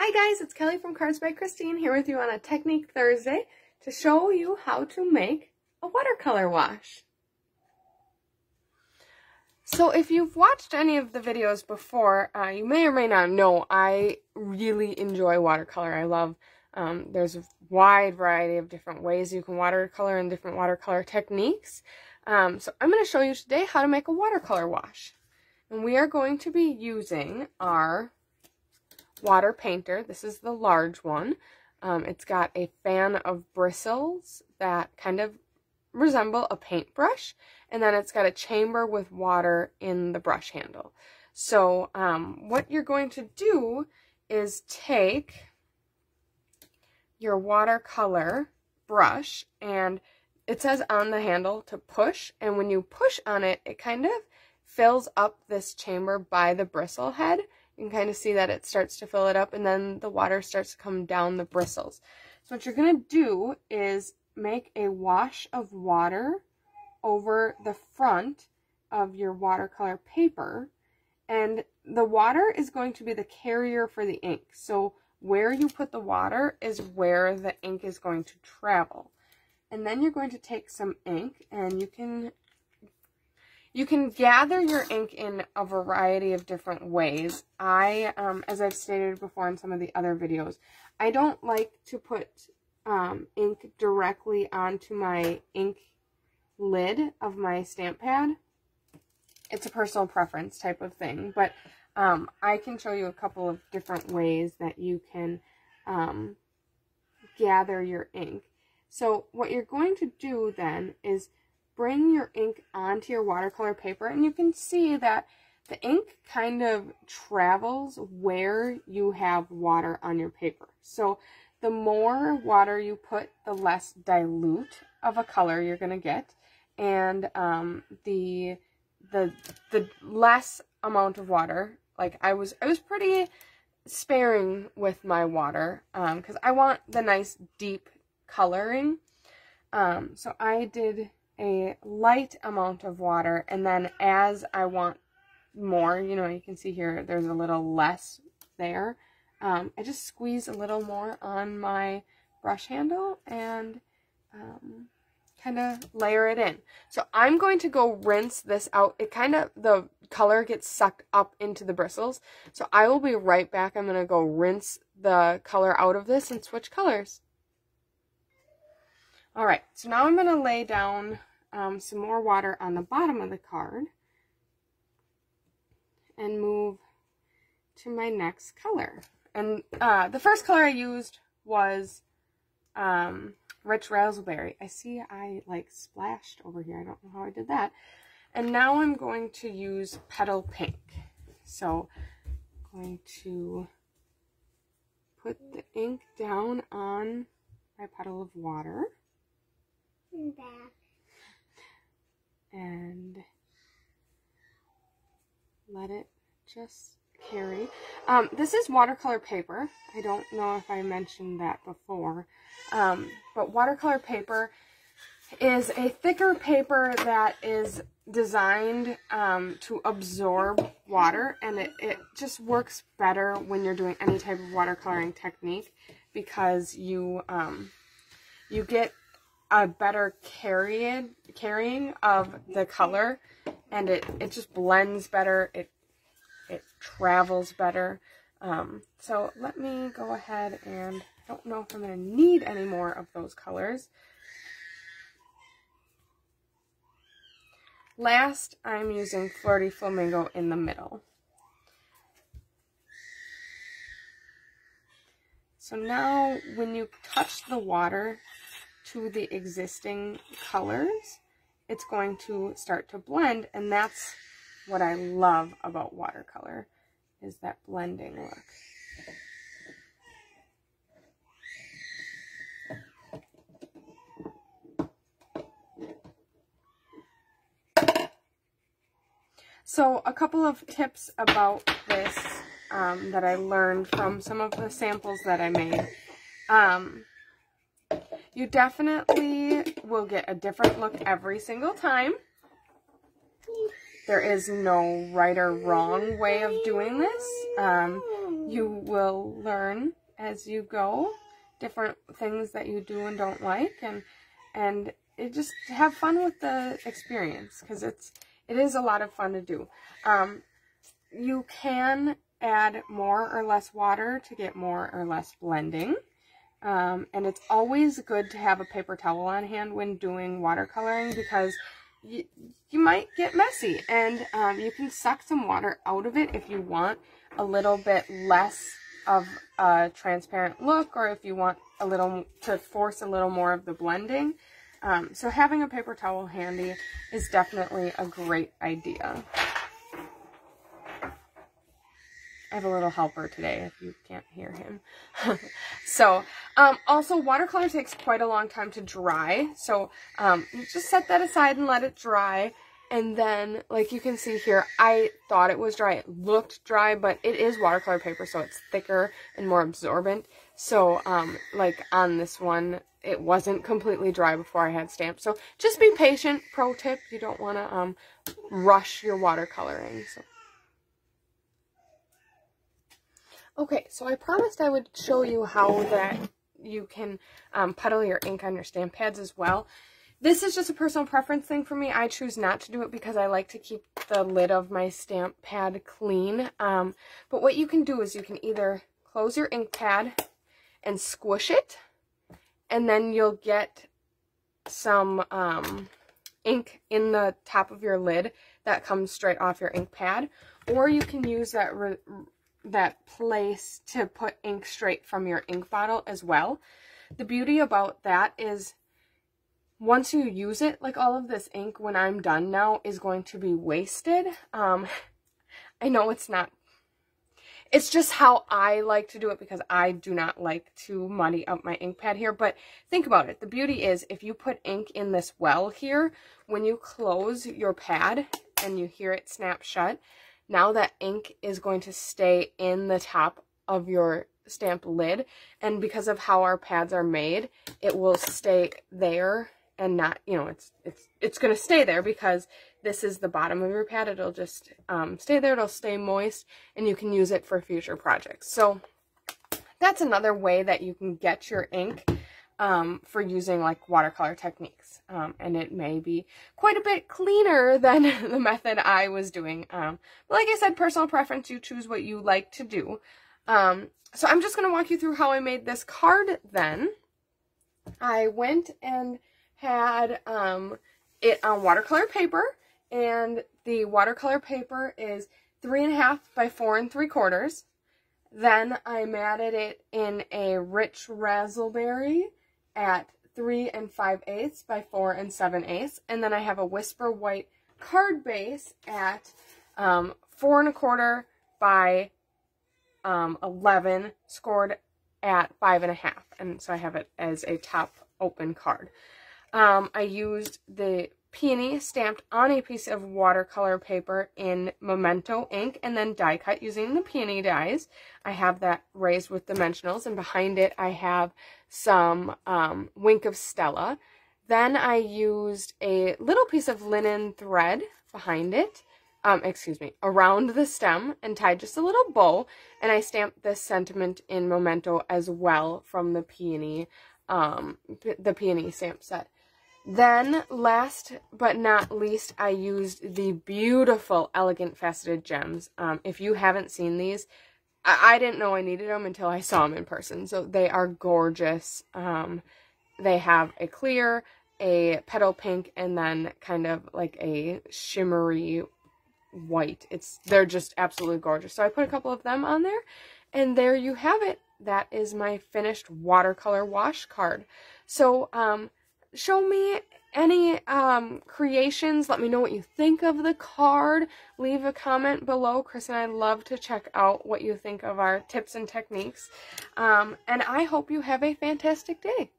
Hi guys, it's Kelly from Cards by Christine here with you on a Technique Thursday to show you how to make a watercolor wash. So if you've watched any of the videos before, you may or may not know I really enjoy watercolor. I love, there's a wide variety of different ways you can watercolor and different watercolor techniques. So I'm going to show you today how to make a watercolor wash. And we are going to be using our water painter. This is the large one. It's got a fan of bristles that kind of resemble a paintbrush, and then it's got a chamber with water in the brush handle. So what you're going to do is take your watercolor brush, and it says on the handle to push, and when you push on it, it kind of fills up this chamber by the bristle head. You can kind of see that it starts to fill it up, and then the water starts to come down the bristles. So what you're going to do is make a wash of water over the front of your watercolor paper, and the water is going to be the carrier for the ink. So where you put the water is where the ink is going to travel. And then you're going to take some ink, and you can gather your ink in a variety of different ways. As I've stated before in some of the other videos, I don't like to put ink directly onto my ink lid of my stamp pad. It's a personal preference type of thing, but I can show you a couple of different ways that you can gather your ink. So what you're going to do then is bring your ink onto your watercolor paper, and you can see that the ink kind of travels where you have water on your paper. So the more water you put, the less dilute of a color you're going to get, and the less amount of water. Like I was pretty sparing with my water because I want the nice deep coloring. So I did a light amount of water, and then as I want more, you can see here there's a little less there. I just squeeze a little more on my brush handle and kind of layer it in. So I'm going to go rinse this out. The color gets sucked up into the bristles. So I will be right back. I'm going to go rinse the color out of this and switch colors. Alright, so now I'm going to lay down some more water on the bottom of the card and move to my next color. And the first color I used was Rich Raspberry. I see I splashed over here. I don't know how I did that. And now I'm going to use Petal Pink. So I'm going to put the ink down on my puddle of water. Back. And let it just carry. This is watercolor paper. I don't know if I mentioned that before, but watercolor paper is a thicker paper that is designed to absorb water, and it just works better when you're doing any type of watercoloring technique because you get a better carrying of the color, and it just blends better, it travels better. So let me go ahead, and I don't know if I'm going to need any more of those colors. Last, I'm using Flirty Flamingo in the middle. So now when you touch the water to the existing colors, it's going to start to blend, and that's what I love about watercolor, is that blending look. So a couple of tips about this that I learned from some of the samples that I made. You definitely will get a different look every single time. there is no right or wrong way of doing this. You will learn as you go different things that you do and don't like, and it just have fun with the experience, because it is a lot of fun to do. You can add more or less water to get more or less blending. And it's always good to have a paper towel on hand when doing watercoloring, because you might get messy, and you can suck some water out of it if you want a little bit less of a transparent look, or if you want a little to force a little more of the blending. So having a paper towel handy is definitely a great idea. I have a little helper today if you can't hear him. So, also watercolor takes quite a long time to dry. So, you just set that aside and let it dry. And then, like you can see here, I thought it was dry. It looked dry, but it is watercolor paper, so it's thicker and more absorbent. So, like on this one, it wasn't completely dry before I had stamped. So, just be patient. Pro tip, you don't want to rush your watercoloring. So. Okay, so I promised I would show you how that you can puddle your ink on your stamp pads as well. This is just a personal preference thing for me. I choose not to do it because I like to keep the lid of my stamp pad clean. But what you can do is you can either close your ink pad and squish it, and then you'll get some ink in the top of your lid that comes straight off your ink pad. Or you can use that place to put ink straight from your ink bottle as well. The beauty about that is once you use it, like all of this ink when I'm done now is going to be wasted. I know it's not, it's just how I like to do it, because I do not like to muddy up my ink pad here. But think about it. The beauty is if you put ink in this well here, when you close your pad and you hear it snap shut, now that ink is going to stay in the top of your stamp lid, and because of how our pads are made, it will stay there and not, you know, it's going to stay there because this is the bottom of your pad. It'll just stay there. It'll stay moist, and you can use it for future projects. So that's another way that you can get your ink for using like watercolor techniques. And it may be quite a bit cleaner than the method I was doing. But like I said, personal preference, you choose what you like to do. So I'm just going to walk you through how I made this card then. I went and had it on watercolor paper, and the watercolor paper is 3.5 by 4 3/4. Then I matted it in a rich raspberry at 3 5/8 by 4 7/8, and then I have a Whisper White card base at 4 1/4 by 11, scored at 5 1/2, and so I have it as a top open card. I used the peony stamped on a piece of watercolor paper in Memento ink, and then die cut using the peony dies. I have that raised with dimensionals, and behind it I have some Wink of Stella. Then I used a little piece of linen thread behind it, around the stem, and tied just a little bow, and I stamped this sentiment in Memento as well from the peony stamp set. Then, last but not least, I used the beautiful Elegant Faceted Gems. If you haven't seen these, I didn't know I needed them until I saw them in person. So they are gorgeous. They have a clear, a petal pink, and then kind of like a shimmery white. They're just absolutely gorgeous. So I put a couple of them on there, and there you have it. That is my finished watercolor wash card. So, show me any creations. Let me know what you think of the card. Leave a comment below. Chris and I love to check out what you think of our tips and techniques. And I hope you have a fantastic day.